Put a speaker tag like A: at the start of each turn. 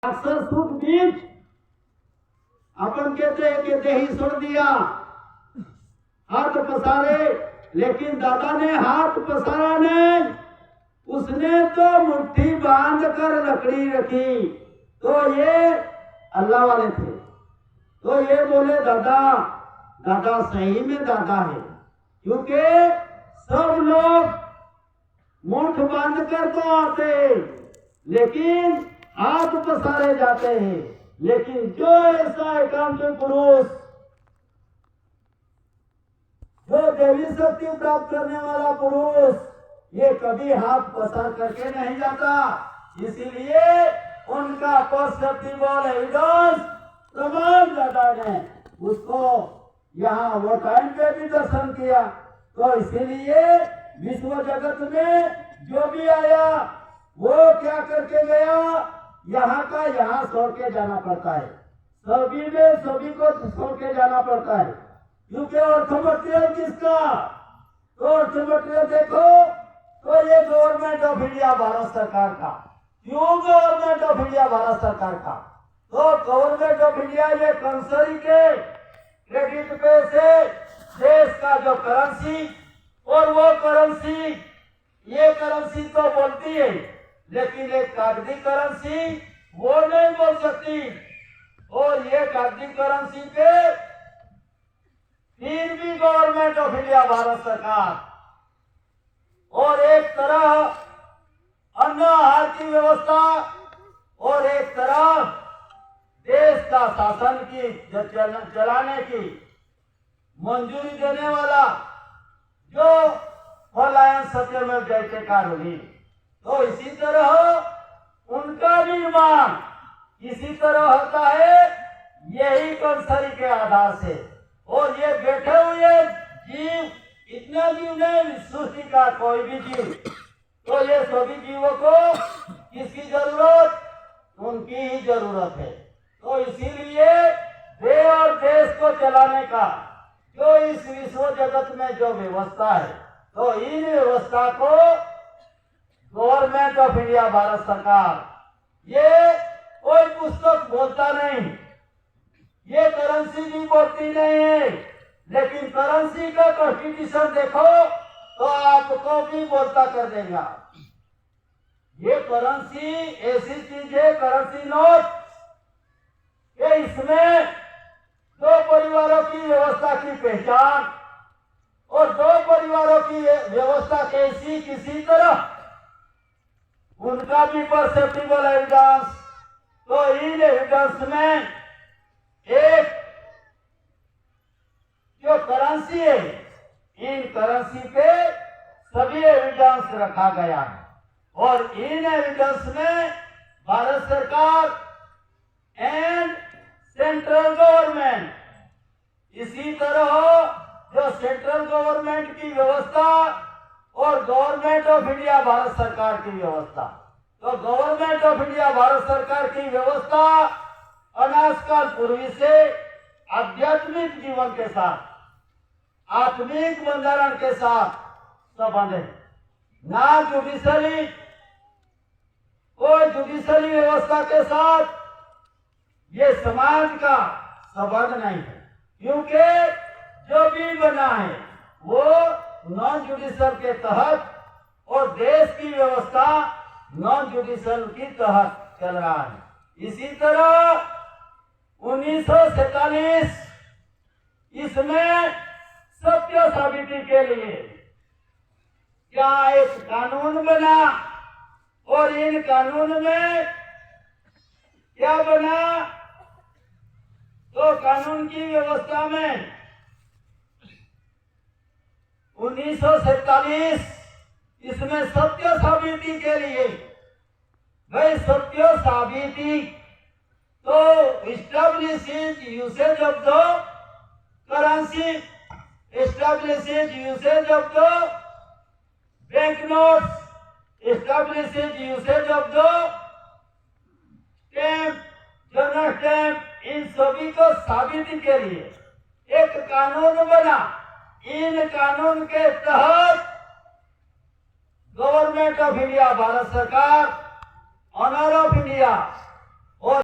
A: अक्सर सुख बीज अपन कहते हैं कि दही सुन दिया हाथ पसारे, लेकिन दादा ने हाथ पसारा नहीं, उसने तो मुट्ठी बांध कर लकड़ी रखी। तो ये अल्लाह वाले थे। तो ये बोले दादा, दादा सही में दादा है, क्योंकि सब लोग मुठ बांध कर तो आते लेकिन हाथ पसारे जाते हैं। लेकिन जो ऐसा एकांत पुरुष, जो देवी शक्ति प्राप्त करने वाला पुरुष, ये कभी हाथ पसार करके नहीं जाता। इसीलिए उनका पॉजिटिव एविडेंस प्रमाण दादा ने उसको यहाँ वो टाइम पे भी दर्शन किया। तो इसीलिए विश्व जगत में जो भी आया वो क्या करके गया, यहाँ का यहाँ छोड़ के जाना पड़ता है। सभी में सभी को छोड़ के जाना पड़ता है, क्योंकि अर्थ मटेरियल किसका, तो अर्थ मटेरियल देखो तो ये गवर्नमेंट ऑफ इंडिया भारत सरकार का। क्यों गवर्नमेंट ऑफ इंडिया भारत सरकार का? तो गवर्नमेंट ऑफ इंडिया ये कंसरी के क्रेडिट पे से देश का जो करेंसी, और वो करेंसी, ये करेंसी तो बोलती है लेकिन एक कागजी करेंसी वो नहीं बोल सकती। और ये कागजी करेंसी पे फिर भी गवर्नमेंट ऑफ इंडिया भारत सरकार, और एक तरह अन्न आहार की व्यवस्था, और एक तरफ देश का शासन की चलाने की मंजूरी देने वाला जो फलायन सत्यमेव जयते कानूनी। तो इसी तरह उनका निर्माण इसी तरह होता है, यही कंसरी के आधार से। और ये बैठे हुए जीव, इतना जीव नहीं, सृष्टि का कोई भी जीव, तो ये सभी जीवों को किसकी जरूरत, उनकी ही जरूरत है। तो इसीलिए देश और देश को चलाने का जो इस विश्व जगत में जो व्यवस्था है, तो इन व्यवस्था को गवर्नमेंट ऑफ इंडिया भारत सरकार, ये कोई पुस्तक बोलता नहीं, ये करेंसी भी बोलती नहीं है, लेकिन करेंसी का कॉन्स्टिट्यूशन देखो तो आपको भी बोलता कर देगा। ये करेंसी ऐसी चीज है, करेंसी नोट, कि इसमें दो परिवारों की व्यवस्था की पहचान, और दो परिवारों की व्यवस्था कैसी किसी तरह उनका भी परसेप्टिबल एविडेंस। तो इन एविडेंस में एक जो करेंसी है, इन करेंसी पे सभी एविडेंस रखा गया है, और इन एविडेंस में भारत सरकार एंड सेंट्रल गवर्नमेंट, इसी तरह जो सेंट्रल गवर्नमेंट की व्यवस्था और गवर्नमेंट ऑफ इंडिया भारत सरकार की व्यवस्था। तो गवर्नमेंट ऑफ इंडिया भारत सरकार की व्यवस्था अनाजकाल पूर्वी से आध्यात्मिक जीवन के साथ, आत्मिक बंधारण के साथ संबंध है। ना जुडिशरी, कोई जुडिशरी व्यवस्था के साथ ये समाज का संबंध नहीं है, क्योंकि जो भी बना है वो नॉन जुडिशल के तहत, और देश की व्यवस्था नॉन जुडिशल की तहत चल रहा है। इसी तरह 1947 इसमें सत्य साबिती के लिए क्या एक कानून बना, और इन कानून में क्या बना, तो कानून की व्यवस्था में 1947 इसमें सत्य साबिती के लिए, भाई सत्य साबिती तो establishes usage of the currency, establishes usage of the bank notes, establishes usage of the stamp, general stamp, इन सभी को साबिती के लिए एक कानून बना। इन कानून के तहत गवर्नमेंट ऑफ इंडिया भारत सरकार, ऑनर ऑफ इंडिया